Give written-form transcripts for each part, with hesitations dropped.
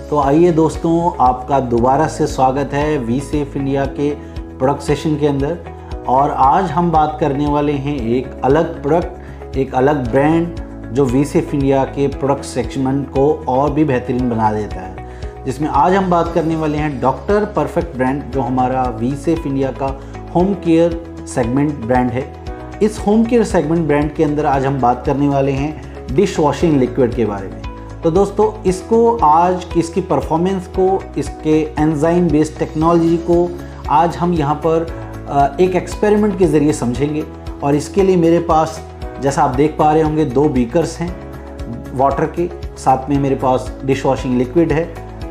तो आइए दोस्तों, आपका दोबारा से स्वागत है वी सेफ इंडिया के प्रोडक्ट सेशन के अंदर। और आज हम बात करने वाले हैं एक अलग प्रोडक्ट, एक अलग ब्रांड जो वी सेफ इंडिया के प्रोडक्ट सेगमेंट को और भी बेहतरीन बना देता है, जिसमें आज हम बात करने वाले हैं डॉक्टर परफेक्ट ब्रांड, जो हमारा वी सेफ इंडिया का होम केयर सेगमेंट ब्रांड है। इस होम केयर सेगमेंट ब्रांड के अंदर आज हम बात करने वाले हैं डिश वॉशिंग लिक्विड के बारे में। तो दोस्तों, इसको आज इसकी परफॉर्मेंस को, इसके एंजाइम बेस्ड टेक्नोलॉजी को आज हम यहाँ पर एक एक्सपेरिमेंट के ज़रिए समझेंगे। और इसके लिए मेरे पास, जैसा आप देख पा रहे होंगे, 2 बीकर्स हैं वाटर के, साथ में मेरे पास डिश वॉशिंग लिक्विड है,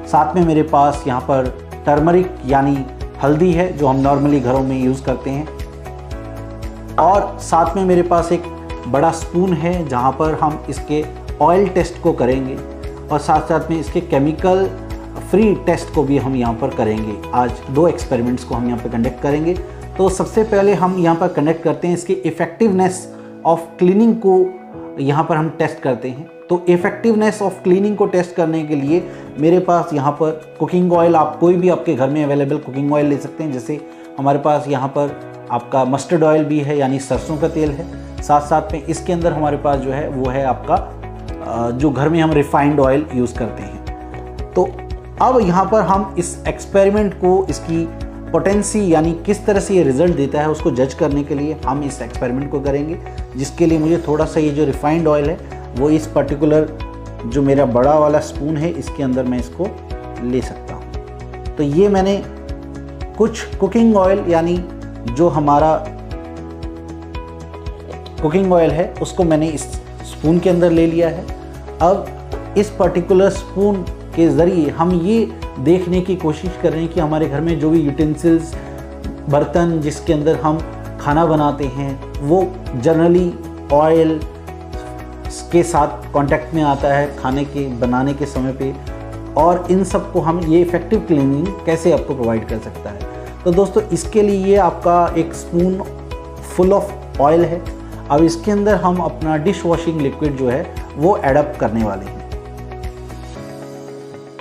साथ में मेरे पास यहाँ पर टर्मरिक यानी हल्दी है जो हम नॉर्मली घरों में यूज़ करते हैं, और साथ में मेरे पास एक बड़ा स्पून है जहाँ पर हम इसके ऑयल टेस्ट को करेंगे, और साथ साथ में इसके केमिकल फ्री टेस्ट को भी हम यहाँ पर करेंगे। आज 2 एक्सपेरिमेंट्स को हम यहाँ पर कंडक्ट करेंगे। तो सबसे पहले हम यहाँ पर कंडक्ट करते हैं इसकी इफ़ेक्टिवनेस ऑफ क्लीनिंग को यहाँ पर हम टेस्ट करते हैं। तो इफ़ेक्टिवनेस ऑफ क्लीनिंग को टेस्ट करने के लिए मेरे पास यहाँ पर कुकिंग ऑयल, आप कोई भी आपके घर में अवेलेबल कुकिंग ऑयल ले सकते हैं। जैसे हमारे पास यहाँ पर आपका मस्टर्ड ऑयल भी है, यानी सरसों का तेल है। साथ साथ में इसके अंदर हमारे पास जो है वो है आपका जो घर में हम रिफाइंड ऑयल यूज़ करते हैं। तो अब यहाँ पर हम इस एक्सपेरिमेंट को, इसकी पोटेंसी यानी किस तरह से ये रिज़ल्ट देता है उसको जज करने के लिए हम इस एक्सपेरिमेंट को करेंगे, जिसके लिए मुझे थोड़ा सा ये जो रिफाइंड ऑयल है वो इस पर्टिकुलर जो मेरा बड़ा वाला स्पून है इसके अंदर मैं इसको ले सकता हूँ। तो ये मैंने कुछ कुकिंग ऑयल, यानी जो हमारा कुकिंग ऑयल है उसको मैंने इस स्पून के अंदर ले लिया है। अब इस पर्टिकुलर स्पून के ज़रिए हम ये देखने की कोशिश कर रहे हैं कि हमारे घर में जो भी यूटेंसिल्स, बर्तन जिसके अंदर हम खाना बनाते हैं, वो जनरली ऑयल के साथ कांटेक्ट में आता है खाने के बनाने के समय पे, और इन सब को हम ये इफ़ेक्टिव क्लीनिंग कैसे आपको प्रोवाइड कर सकता है। तो दोस्तों, इसके लिए ये आपका एक स्पून फुल ऑफ ऑयल है। अब इसके अंदर हम अपना डिश वॉशिंग लिक्विड जो है वो एडअप करने वाले हैं।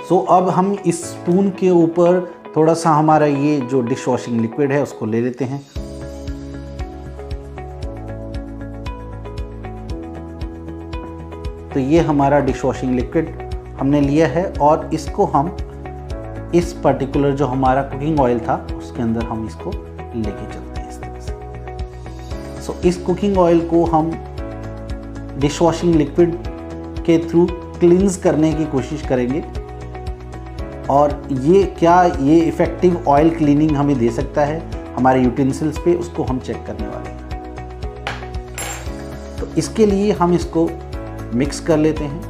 सो अब हम इस स्पून के ऊपर थोड़ा सा हमारा ये जो डिश वॉशिंग लिक्विड है उसको ले लेते हैं। तो ये हमारा डिश वॉशिंग लिक्विड हमने लिया है, और इसको हम इस पर्टिकुलर जो हमारा कुकिंग ऑयल था उसके अंदर हम इसको लेके चलते हैं इस तरह से। सो इस कुकिंग ऑयल को हम डिश वॉशिंग लिक्विड के थ्रू क्लींस करने की कोशिश करेंगे, और ये इफ़ेक्टिव ऑयल क्लीनिंग हमें दे सकता है हमारे यूटेंसिल्स पे, उसको हम चेक करने वाले हैं। तो इसके लिए हम इसको मिक्स कर लेते हैं।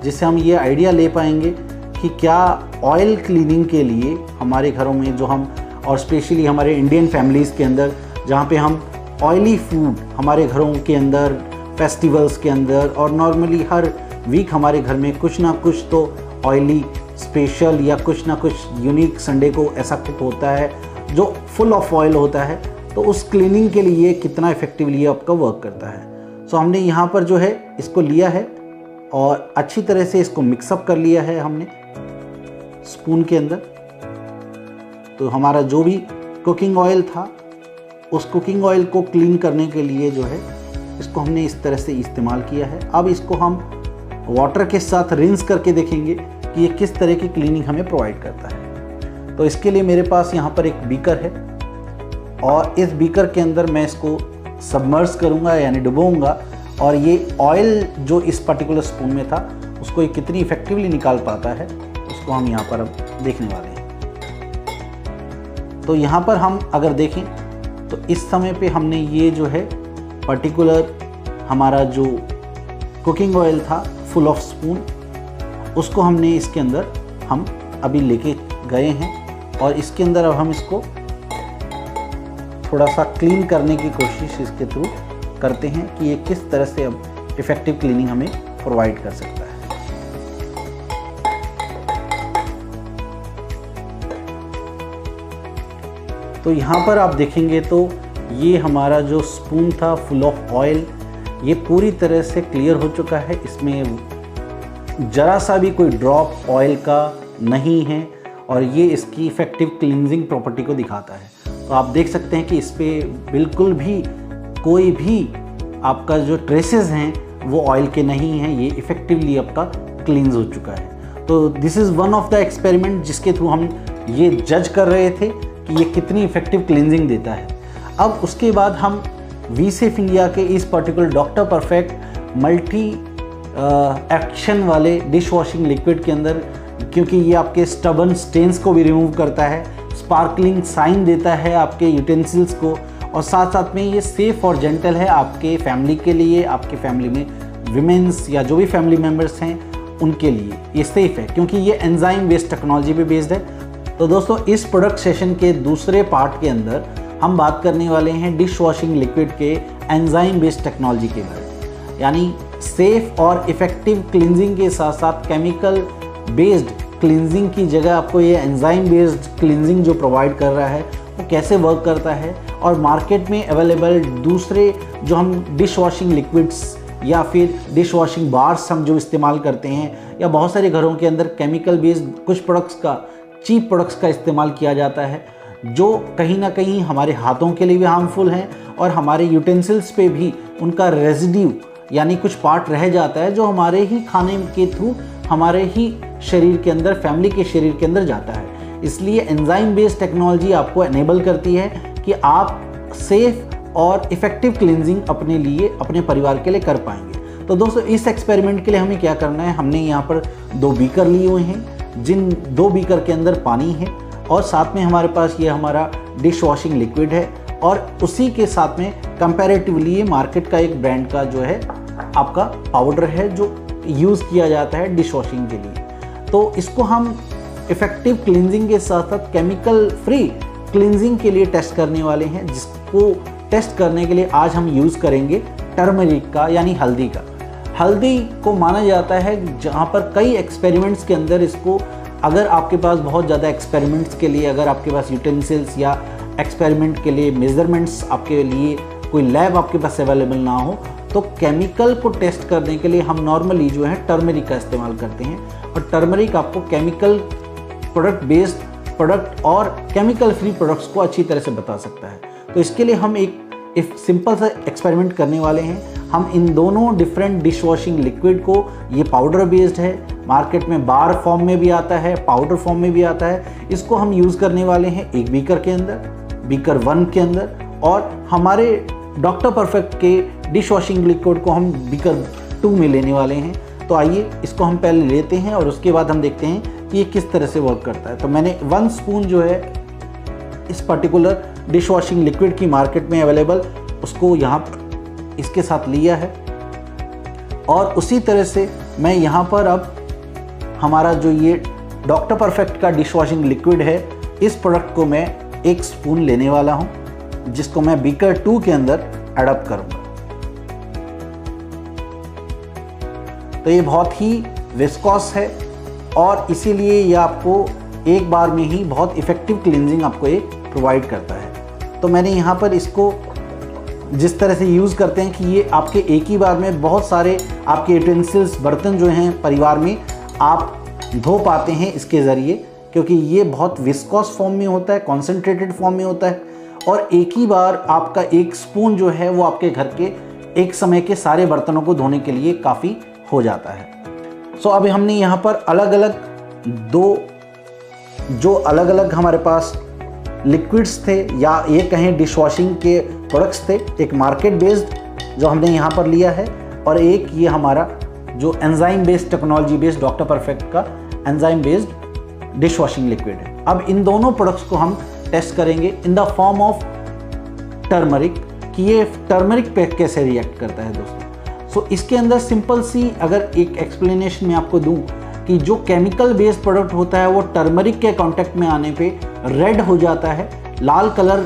जिससे हम ये आइडिया ले पाएंगे कि क्या ऑयल क्लीनिंग के लिए हमारे घरों में जो हम, और स्पेशली हमारे इंडियन फैमिलीज़ के अंदर जहाँ पे हम ऑयली फूड हमारे घरों के अंदर, फेस्टिवल्स के अंदर और नॉर्मली हर वीक हमारे घर में कुछ ना कुछ तो ऑयली स्पेशल या कुछ ना कुछ यूनिक संडे को ऐसा कुक होता है जो फुल ऑफ ऑयल होता है। तो उस क्लीनिंग के लिए कितना इफ़ेक्टिवली आपका वर्क करता है। सो हमने यहाँ पर जो है इसको लिया है और अच्छी तरह से इसको मिक्सअप कर लिया है हमने स्पून के अंदर। तो हमारा जो भी कुकिंग ऑयल था, उस कुकिंग ऑयल को क्लीन करने के लिए जो है इसको हमने इस तरह से इस्तेमाल किया है। अब इसको हम वाटर के साथ रिंस करके देखेंगे कि ये किस तरह की क्लीनिंग हमें प्रोवाइड करता है। तो इसके लिए मेरे पास यहाँ पर एक बीकर है, और इस बीकर के अंदर मैं इसको सबमर्ज करूँगा यानी डुबोऊंगा, और ये ऑयल जो इस पर्टिकुलर स्पून में था उसको ये कितनी इफ़ेक्टिवली निकाल पाता है उसको हम यहाँ पर अब देखने वाले हैं। तो यहाँ पर हम अगर देखें तो इस समय पे हमने ये जो है पर्टिकुलर हमारा जो कुकिंग ऑयल था फुल ऑफ स्पून, उसको हमने इसके अंदर हम अभी लेके गए हैं, और इसके अंदर अब हम इसको थोड़ा सा क्लीन करने की कोशिश इसके थ्रू करते हैं कि ये किस तरह से अब इफ़ेक्टिव क्लीनिंग हमें प्रोवाइड कर सकता है। तो यहाँ पर आप देखेंगे तो ये हमारा जो स्पून था फुल ऑफ ऑयल, ये पूरी तरह से क्लियर हो चुका है। इसमें ज़रा सा भी कोई ड्रॉप ऑयल का नहीं है और ये इसकी इफ़ेक्टिव क्लींजिंग प्रॉपर्टी को दिखाता है। तो आप देख सकते हैं कि इस पर बिल्कुल भी कोई भी आपका जो ट्रेसेस हैं वो ऑयल के नहीं हैं, ये इफ़ेक्टिवली आपका क्लींज हो चुका है। तो this is one of the experiment जिसके थ्रू हम ये जज कर रहे थे कि ये कितनी इफ़ेक्टिव क्लींजिंग देता है। अब उसके बाद हम वीसेफ इंडिया के इस particular doctor perfect multi action वाले डिश वॉशिंग लिक्विड के अंदर, क्योंकि ये आपके स्टबन स्टेन्स को भी रिमूव करता है, स्पार्कलिंग साइन देता है आपके यूटेंसिल्स को, और साथ साथ में ये सेफ़ और जेंटल है आपके फैमिली के लिए, आपके फैमिली में विमेंस या जो भी फैमिली मेम्बर्स हैं उनके लिए ये सेफ़ है, क्योंकि ये एंजाइम बेस्ड टेक्नोलॉजी पे बेस्ड है। तो दोस्तों, इस प्रोडक्ट सेशन के दूसरे पार्ट के अंदर हम बात करने वाले हैं डिश वॉशिंग लिक्विड के एंजाइम बेस्ड टेक्नोलॉजी के बारे में, यानी सेफ़ और इफ़ेक्टिव क्लिनजिंग के साथ साथ केमिकल बेस्ड क्लिनजिंग की जगह आपको ये एंजाइम बेस्ड क्लिनजिंग जो प्रोवाइड कर रहा है वो कैसे वर्क करता है, और मार्केट में अवेलेबल दूसरे जो हम डिश वॉशिंग लिक्विड्स या फिर डिश वॉशिंग बार्स हम जो इस्तेमाल करते हैं, या बहुत सारे घरों के अंदर केमिकल बेस्ड कुछ प्रोडक्ट्स का, चीप प्रोडक्ट्स का इस्तेमाल किया जाता है, जो कहीं ना कहीं हमारे हाथों के लिए भी हार्मफुल हैं और हमारे यूटेंसिल्स पे भी उनका रेजिड्यू यानी कुछ पार्ट रह जाता है जो हमारे ही खाने के थ्रू हमारे ही शरीर के अंदर, फैमिली के शरीर के अंदर जाता है। इसलिए एंजाइम बेस्ड टेक्नोलॉजी आपको एनेबल करती है कि आप सेफ और इफ़ेक्टिव क्लींजिंग अपने लिए, अपने परिवार के लिए कर पाएंगे। तो दोस्तों, इस एक्सपेरिमेंट के लिए हमें क्या करना है, हमने यहाँ पर 2 बीकर लिए हुए हैं, जिन 2 बीकर के अंदर पानी है और साथ में हमारे पास ये हमारा डिश वॉशिंग लिक्विड है, और उसी के साथ में कंपैरेटिवली ये मार्केट का एक ब्रांड का जो है आपका पाउडर है जो यूज़ किया जाता है डिश वॉशिंग के लिए। तो इसको हम इफ़ेक्टिव क्लींजिंग के साथ साथ केमिकल फ्री क्लींजिंग के लिए टेस्ट करने वाले हैं, जिसको टेस्ट करने के लिए आज हम यूज़ करेंगे टर्मरिक का, यानी हल्दी का। हल्दी को माना जाता है जहाँ पर कई एक्सपेरिमेंट्स के अंदर इसको, अगर आपके पास बहुत ज़्यादा एक्सपेरिमेंट्स के लिए, अगर आपके पास यूटेंसिल्स या एक्सपेरिमेंट के लिए मेज़रमेंट्स आपके लिए कोई लैब आपके पास अवेलेबल ना हो, तो केमिकल को टेस्ट करने के लिए हम नॉर्मली जो है टर्मरिक का इस्तेमाल करते हैं। और टर्मरिक आपको केमिकल प्रोडक्ट बेस्ड प्रोडक्ट और केमिकल फ्री प्रोडक्ट्स को अच्छी तरह से बता सकता है। तो इसके लिए हम एक सिंपल सा एक्सपेरिमेंट करने वाले हैं। हम इन दोनों डिफरेंट डिश वॉशिंग लिक्विड को, ये पाउडर बेस्ड है, मार्केट में बार फॉर्म में भी आता है, पाउडर फॉर्म में भी आता है, इसको हम यूज़ करने वाले हैं एक बीकर के अंदर, बीकर 1 के अंदर, और हमारे डॉक्टर परफेक्ट के डिश वॉशिंग लिक्विड को हम बीकर 2 में लेने वाले हैं। तो आइए इसको हम पहले लेते हैं और उसके बाद हम देखते हैं कि ये किस तरह से वर्क करता है। तो मैंने 1 स्पून जो है इस पर्टिकुलर डिश वॉशिंग लिक्विड की मार्केट में अवेलेबल, उसको यहाँ पर इसके साथ लिया है, और उसी तरह से मैं यहाँ पर अब हमारा जो ये डॉक्टर परफेक्ट का डिश वॉशिंग लिक्विड है, इस प्रोडक्ट को मैं 1 स्पून लेने वाला हूँ, जिसको मैं बीकर 2 के अंदर एडप्ट करूँगा। तो ये बहुत ही विस्कॉस है और इसीलिए ये आपको एक बार में ही बहुत इफ़ेक्टिव क्लींजिंग आपको ये प्रोवाइड करता है। तो मैंने यहाँ पर इसको जिस तरह से यूज़ करते हैं कि ये आपके एक ही बार में बहुत सारे आपके यूटेंसिल्स, बर्तन जो हैं परिवार में, आप धो पाते हैं इसके ज़रिए, क्योंकि ये बहुत विस्कॉस फॉर्म में होता है, कॉन्सेंट्रेटेड फॉर्म में होता है, और एक ही बार आपका 1 स्पून जो है वो आपके घर के एक समय के सारे बर्तनों को धोने के लिए काफ़ी हो जाता है। सो अभी हमने यहाँ पर अलग अलग हमारे पास लिक्विड्स थे, या ये कहें डिश वॉशिंग के प्रोडक्ट्स थे, एक मार्केट बेस्ड जो हमने यहाँ पर लिया है, और एक ये हमारा जो enzyme based technology based doctor perfect का enzyme based dish washing liquid है। अब इन दोनों प्रोडक्ट्स को हम टेस्ट करेंगे in the form of turmeric, कि ये टर्मरिक पे कैसे रिएक्ट करता है दोस्तों। सो इसके अंदर सिंपल सी अगर एक एक्सप्लेनेशन मैं आपको दूं कि जो केमिकल बेस्ड प्रोडक्ट होता है वो टर्मरिक के कांटेक्ट में आने पे रेड हो जाता है, लाल कलर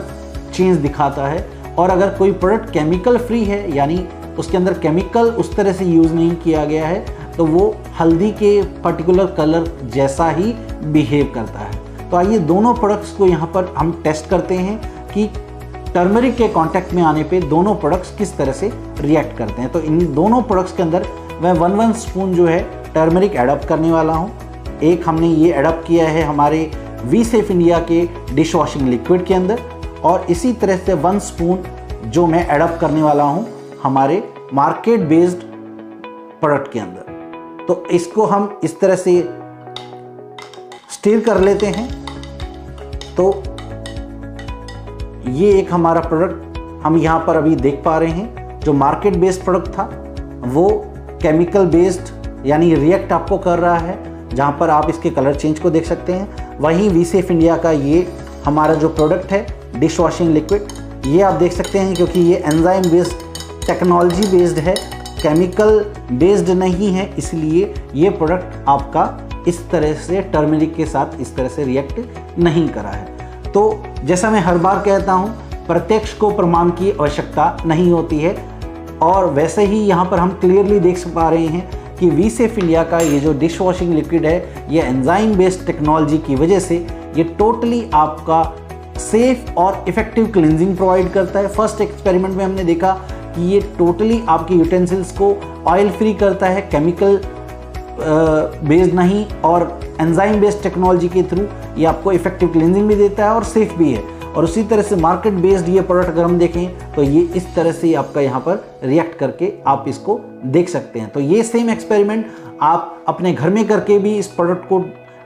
चेंज दिखाता है, और अगर कोई प्रोडक्ट केमिकल फ्री है, यानी उसके अंदर केमिकल उस तरह से यूज़ नहीं किया गया है, तो वो हल्दी के पर्टिकुलर कलर जैसा ही बिहेव करता है। तो आइए दोनों प्रोडक्ट्स को यहाँ पर हम टेस्ट करते हैं कि टर्मरिक के कांटेक्ट में आने पे दोनों प्रोडक्ट्स किस तरह से रिएक्ट करते हैं। तो इन दोनों प्रोडक्ट्स के अंदर मैं 1 स्पून जो है टर्मरिक एडप्ट करने वाला हूँ। एक हमने ये एडप्ट किया है हमारे वी सेफ इंडिया के डिश वॉशिंग लिक्विड के अंदर, और इसी तरह से 1 स्पून जो मैं एडप्ट करने वाला हूँ हमारे मार्केट बेस्ड प्रोडक्ट के अंदर। तो इसको हम इस तरह से स्टीर कर लेते हैं। तो ये एक हमारा प्रोडक्ट हम यहाँ पर अभी देख पा रहे हैं। जो मार्केट बेस्ड प्रोडक्ट था वो केमिकल बेस्ड यानी रिएक्ट आपको कर रहा है, जहाँ पर आप इसके कलर चेंज को देख सकते हैं। वहीं वी सेफ इंडिया का ये हमारा जो प्रोडक्ट है डिश वॉशिंग लिक्विड, ये आप देख सकते हैं क्योंकि ये एंजाइम बेस्ड टेक्नोलॉजी बेस्ड है, केमिकल बेस्ड नहीं है, इसलिए ये प्रोडक्ट आपका इस तरह से टर्मरिक के साथ इस तरह से रिएक्ट नहीं करा है। तो जैसा मैं हर बार कहता हूँ, प्रत्यक्ष को प्रमाण की आवश्यकता नहीं होती है, और वैसे ही यहाँ पर हम क्लियरली देख पा रहे हैं कि वी सेफ इंडिया का ये जो डिश वॉशिंग लिक्विड है ये एंजाइम बेस्ड टेक्नोलॉजी की वजह से ये टोटली आपका सेफ और इफेक्टिव क्लिनजिंग प्रोवाइड करता है। फर्स्ट एक्सपेरिमेंट में हमने देखा कि ये टोटली आपके यूटेंसिल्स को ऑयल फ्री करता है, केमिकल बेस्ड नहीं, और एंजाइम बेस्ड टेक्नोलॉजी के थ्रू ये आपको इफेक्टिव क्लींजिंग भी देता है और सेफ भी है। और उसी तरह से मार्केट बेस्ड ये प्रोडक्ट अगर हम देखें तो ये इस तरह से आपका यहाँ पर रिएक्ट करके आप इसको देख सकते हैं। तो ये सेम एक्सपेरिमेंट आप अपने घर में करके भी इस प्रोडक्ट को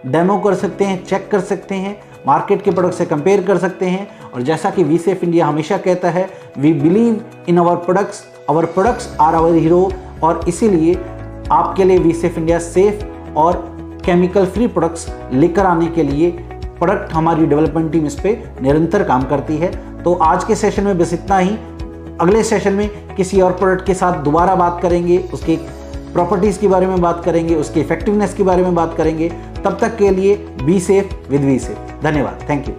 डेमो कर सकते हैं, चेक कर सकते हैं, मार्केट के प्रोडक्ट से कंपेयर कर सकते हैं। और जैसा कि वी सेफ इंडिया हमेशा कहता है, we believe in our products are our hero, और इसीलिए आपके लिए वी सेफ इंडिया सेफ और केमिकल फ्री प्रोडक्ट्स लेकर आने के लिए प्रोडक्ट हमारी डेवलपमेंट टीम इस पे निरंतर काम करती है। तो आज के सेशन में बस इतना ही। अगले सेशन में किसी और प्रोडक्ट के साथ दोबारा बात करेंगे, उसके प्रॉपर्टीज़ के बारे में बात करेंगे, उसकी इफेक्टिवनेस के बारे में बात करेंगे। तब तक के लिए be safe with we safe. धन्यवाद, थैंक यू।